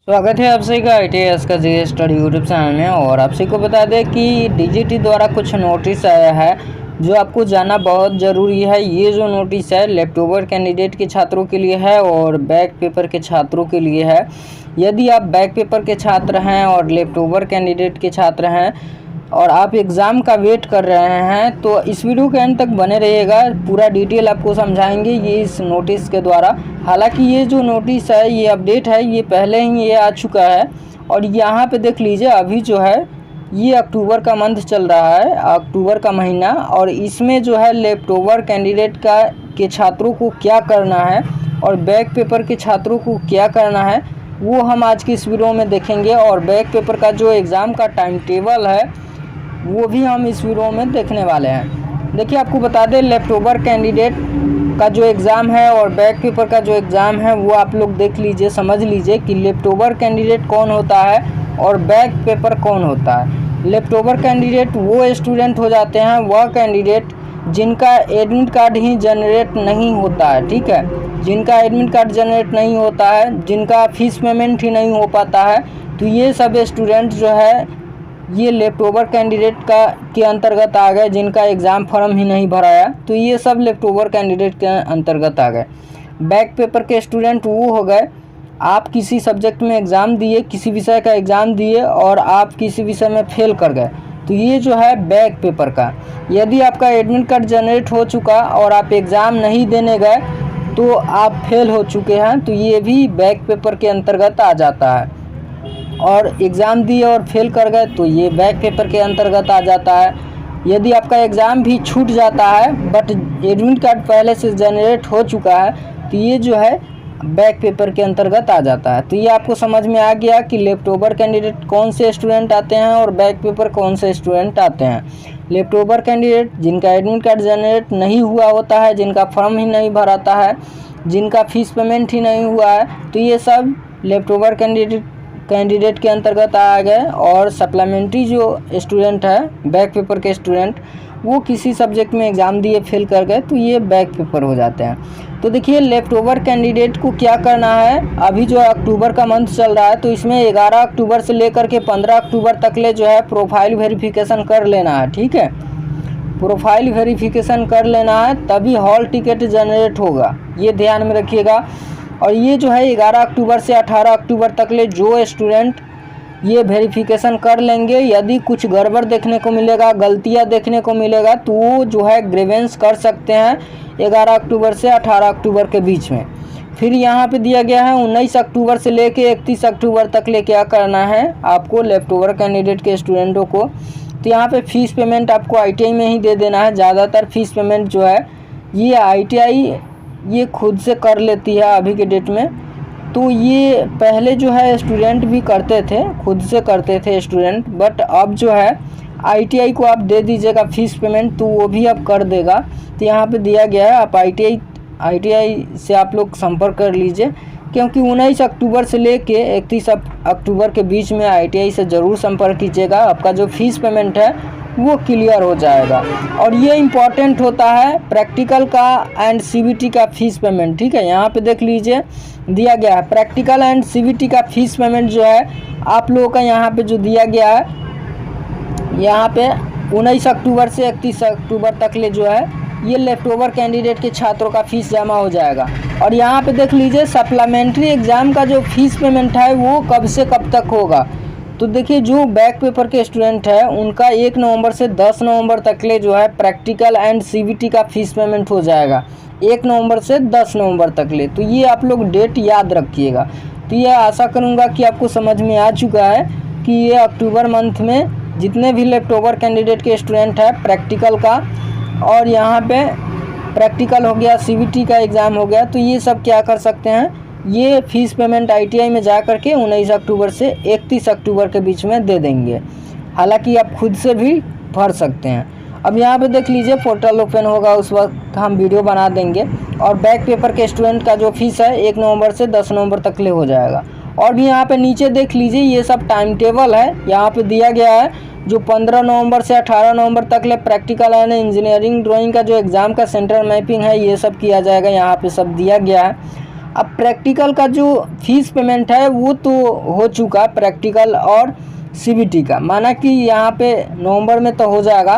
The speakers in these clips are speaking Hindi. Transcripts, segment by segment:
स्वागत है आप सभी का ITS का जी स्टडी यूट्यूब चैनल में। और आप सभी को बता दें कि DGT द्वारा कुछ नोटिस आया है जो आपको जानना बहुत ज़रूरी है। ये जो नोटिस है लेफ्टओवर कैंडिडेट के छात्रों के लिए है और बैक पेपर के छात्रों के लिए है। यदि आप बैक पेपर के छात्र हैं और लेफ्टओवर कैंडिडेट के छात्र हैं और आप एग्ज़ाम का वेट कर रहे हैं तो इस वीडियो के अंत तक बने रहिएगा। पूरा डिटेल आपको समझाएंगे ये इस नोटिस के द्वारा। हालांकि ये जो नोटिस है ये अपडेट है, ये पहले ही ये आ चुका है। और यहाँ पे देख लीजिए अभी जो है ये अक्टूबर का मंथ चल रहा है, अक्टूबर का महीना, और इसमें जो है लेफ्टओवर कैंडिडेट के छात्रों को क्या करना है और बैक पेपर के छात्रों को क्या करना है वो हम आज की इस वीडियो में देखेंगे। और बैक पेपर का जो एग्ज़ाम का टाइम टेबल है वो भी हम इस वीडियो में देखने वाले हैं। देखिए आपको बता दें लेफ्टओवर कैंडिडेट का जो एग्ज़ाम है और बैक पेपर का जो एग्ज़ाम है वो आप लोग देख लीजिए, समझ लीजिए कि लेफ्टओवर कैंडिडेट कौन होता है और बैक पेपर कौन होता है। लेफ्टओवर कैंडिडेट वो स्टूडेंट हो जाते हैं, वह कैंडिडेट जिनका एडमिट कार्ड ही जनरेट नहीं होता है, ठीक है, जिनका एडमिट कार्ड जनरेट नहीं होता है, जिनका फीस पेमेंट ही नहीं हो पाता है, तो ये सब स्टूडेंट जो है ये लेफ्टओवर कैंडिडेट के अंतर्गत आ गए। जिनका एग्ज़ाम फॉर्म ही नहीं भराया तो ये सब लेफ्टओवर कैंडिडेट के अंतर्गत आ गए। बैक पेपर के स्टूडेंट वो हो गए, आप किसी सब्जेक्ट में एग्ज़ाम दिए, किसी विषय का एग्ज़ाम दिए और आप किसी विषय में फेल कर गए, तो ये जो है बैक पेपर का। यदि आपका एडमिट कार्ड जनरेट हो चुका और आप एग्ज़ाम नहीं देने गए तो आप फेल हो चुके हैं, तो ये भी बैक पेपर के अंतर्गत आ जाता है। और एग्ज़ाम दिए और फेल कर गए तो ये बैक पेपर के अंतर्गत आ जाता है। यदि आपका एग्ज़ाम भी छूट जाता है बट एडमिट कार्ड पहले से जनरेट हो चुका है तो ये जो है बैक पेपर के अंतर्गत आ जाता है। तो ये आपको समझ में आ गया कि लेफ्टओवर कैंडिडेट कौन से स्टूडेंट आते हैं और बैक पेपर कौन से स्टूडेंट आते हैं। लेफ्टओवर कैंडिडेट जिनका एडमिट कार्ड जनरेट नहीं हुआ होता है, जिनका फॉर्म ही नहीं भराता है, जिनका फीस पेमेंट ही नहीं हुआ है, तो ये सब लेफ्टओवर कैंडिडेट के अंतर्गत आ गए। और सप्लीमेंट्री जो स्टूडेंट है बैक पेपर के स्टूडेंट वो किसी सब्जेक्ट में एग्ज़ाम दिए फेल कर गए तो ये बैक पेपर हो जाते हैं। तो देखिए लेफ्टओवर कैंडिडेट को क्या करना है। अभी जो अक्टूबर का मंथ चल रहा है तो इसमें 11 अक्टूबर से लेकर के 15 अक्टूबर तक ले जो है प्रोफाइल वेरिफिकेशन कर लेना है, ठीक है। प्रोफाइल वेरिफिकेशन कर लेना है तभी हॉल टिकट जनरेट होगा, ये ध्यान में रखिएगा। और ये जो है 11 अक्टूबर से 18 अक्टूबर तक ले जो स्टूडेंट ये वेरिफिकेशन कर लेंगे, यदि कुछ गड़बड़ देखने को मिलेगा, गलतियां देखने को मिलेगा तो वो जो है ग्रीवेंस कर सकते हैं 11 अक्टूबर से 18 अक्टूबर के बीच में। फिर यहाँ पे दिया गया है 19 अक्टूबर से लेके 31 अक्टूबर तक ले क्या करना है आपको लेफ्टओवर कैंडिडेट के स्टूडेंटों को। तो यहाँ पे फ़ीस पेमेंट आपको ITI में ही दे देना है। ज़्यादातर फ़ीस पेमेंट जो है ये ITI ये खुद से कर लेती है अभी के डेट में। तो ये पहले जो है स्टूडेंट भी करते थे, खुद से करते थे स्टूडेंट, बट अब जो है ITI को आप दे दीजिएगा फीस पेमेंट तो वो भी अब कर देगा। तो यहाँ पे दिया गया है आप ITI से आप लोग संपर्क कर लीजिए, क्योंकि 19 अक्टूबर से लेके 31 अक्टूबर के बीच में ITI से ज़रूर संपर्क कीजिएगा। आपका जो फीस पेमेंट है वो क्लियर हो जाएगा। और ये इम्पॉर्टेंट होता है प्रैक्टिकल का एंड CBT का फ़ीस पेमेंट, ठीक है। यहाँ पे देख लीजिए दिया गया है प्रैक्टिकल एंड CBT का फ़ीस पेमेंट जो है आप लोगों का यहाँ पे जो दिया गया है, यहाँ पे 19 अक्टूबर से 31 अक्टूबर तक ले जो है ये लेफ्टओवर कैंडिडेट के छात्रों का फ़ीस जमा हो जाएगा। और यहाँ पे देख लीजिए सप्लीमेंट्री एग्ज़ाम का जो फ़ीस पेमेंट है वो कब से कब तक होगा। तो देखिए जो बैक पेपर के स्टूडेंट है उनका 1 नवंबर से 10 नवंबर तक ले जो है प्रैक्टिकल एंड CBT का फ़ीस पेमेंट हो जाएगा, 1 नवंबर से 10 नवंबर तक ले। तो ये आप लोग डेट याद रखिएगा। तो ये आशा करूँगा कि आपको समझ में आ चुका है कि ये अक्टूबर मंथ में जितने भी लेफ्टओवर कैंडिडेट के स्टूडेंट है प्रैक्टिकल का और यहाँ पे प्रैक्टिकल हो गया, CBT का एग्ज़ाम हो गया, तो ये सब क्या कर सकते हैं, ये फ़ीस पेमेंट ITI में जा कर के 19 अक्टूबर से 31 अक्टूबर के बीच में दे देंगे। हालांकि आप खुद से भी भर सकते हैं। अब यहाँ पे देख लीजिए पोर्टल ओपन होगा, उस वक्त हम वीडियो बना देंगे। और बैक पेपर के स्टूडेंट का जो फीस है 1 नवंबर से 10 नवंबर तक ले हो जाएगा। और भी यहाँ पे नीचे देख लीजिए ये सब टाइम टेबल है, यहाँ पे दिया गया है जो 15 नवंबर से 18 नवंबर तक ले प्रैक्टिकल एंड इंजीनियरिंग ड्राइंग का जो एग्ज़ाम का सेंटर मैपिंग है ये सब किया जाएगा, यहाँ पे सब दिया गया है। अब प्रैक्टिकल का जो फीस पेमेंट है वो तो हो चुका, प्रैक्टिकल और सीबीटी का, माना कि यहाँ पे नवंबर में तो हो जाएगा,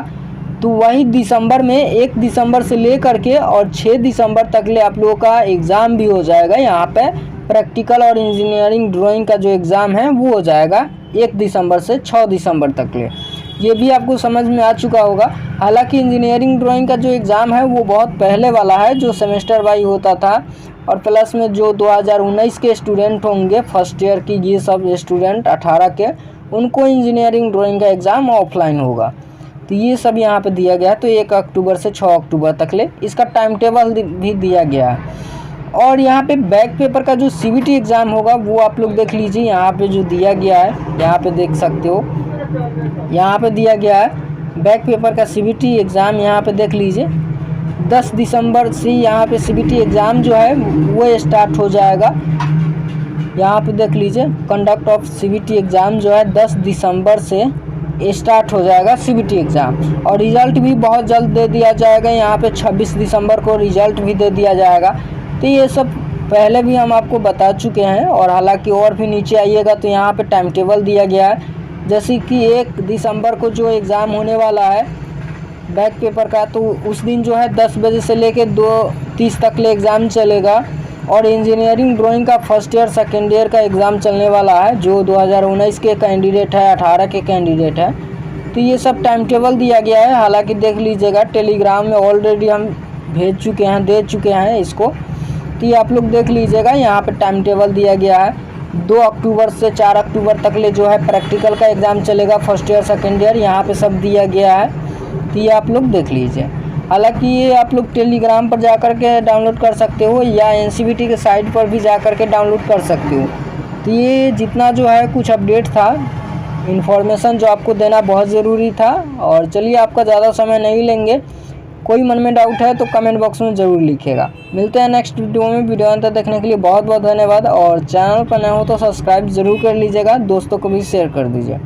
तो वही दिसंबर में 1 दिसंबर से ले करके और 6 दिसंबर तक ले आप लोगों का एग्ज़ाम भी हो जाएगा। यहाँ पे प्रैक्टिकल और इंजीनियरिंग ड्राइंग का जो एग्ज़ाम है वो हो जाएगा 1 दिसंबर से 6 दिसंबर तक ले। ये भी आपको समझ में आ चुका होगा। हालांकि इंजीनियरिंग ड्राइंग का जो एग्ज़ाम है वो बहुत पहले वाला है, जो सेमेस्टर वाइज होता था, और प्लस में जो 2019 के स्टूडेंट होंगे फर्स्ट ईयर की, ये सब स्टूडेंट 18 के, उनको इंजीनियरिंग ड्राइंग का एग्ज़ाम ऑफलाइन होगा। तो ये सब यहाँ पे दिया गया है। तो 1 अक्टूबर से 6 अक्टूबर तक ले इसका टाइम टेबल भी दिया गया है। और यहाँ पे बैक पेपर का जो सीबीटी एग्ज़ाम होगा वो आप लोग देख लीजिए, यहाँ पे जो दिया गया है, यहाँ पे देख सकते हो, यहाँ पे दिया गया है बैक पेपर का सीबीटी एग्ज़ाम। यहाँ पे देख लीजिए 10 दिसंबर से यहाँ पे सीबीटी एग्ज़ाम जो है वो स्टार्ट हो जाएगा। यहाँ पे देख लीजिए कंडक्ट ऑफ सीबीटी एग्ज़ाम जो है 10 दिसंबर से स्टार्ट हो जाएगा सीबीटी एग्ज़ाम, और रिज़ल्ट भी बहुत जल्द दे दिया जाएगा। यहाँ पे 26 दिसंबर को रिज़ल्ट भी दे दिया जाएगा। तो ये सब पहले भी हम आपको बता चुके हैं, और हालांकि और भी नीचे आइएगा तो यहाँ पे टाइम टेबल दिया गया है, जैसे कि 1 दिसंबर को जो एग्ज़ाम होने वाला है बैक पेपर का, तो उस दिन जो है 10 बजे से लेके 2:30 तक ले एग्ज़ाम चलेगा। और इंजीनियरिंग ड्राइंग का फर्स्ट ईयर सेकेंड ईयर का एग्ज़ाम चलने वाला है, जो 2019 के कैंडिडेट है, 18 के कैंडिडेट है। तो ये सब टाइम टेबल दिया गया है। हालांकि देख लीजिएगा टेलीग्राम में ऑलरेडी हम भेज चुके हैं, दे चुके हैं इसको, तो ये आप लोग देख लीजिएगा। यहाँ पे टाइम टेबल दिया गया है। 2 अक्टूबर से 4 अक्टूबर तक ले जो है प्रैक्टिकल का एग्ज़ाम चलेगा, फर्स्ट ईयर सेकेंड ईयर, यहाँ पे सब दिया गया है। तो ये आप लोग देख लीजिए। हालांकि ये आप लोग टेलीग्राम पर जा कर के डाउनलोड कर सकते हो, या एनसीवीटी के साइट पर भी जा कर के डाउनलोड कर सकते हो। तो ये जितना जो है कुछ अपडेट था, इन्फॉर्मेशन जो आपको देना बहुत ज़रूरी था। और चलिए आपका ज़्यादा समय नहीं लेंगे, कोई मन में डाउट है तो कमेंट बॉक्स में ज़रूर लिखिएगा। मिलते हैं नेक्स्ट वीडियो में। वीडियो अंत तक देखने के लिए बहुत बहुत धन्यवाद, और चैनल पर नए हो तो सब्सक्राइब ज़रूर कर लीजिएगा, दोस्तों को भी शेयर कर दीजिए।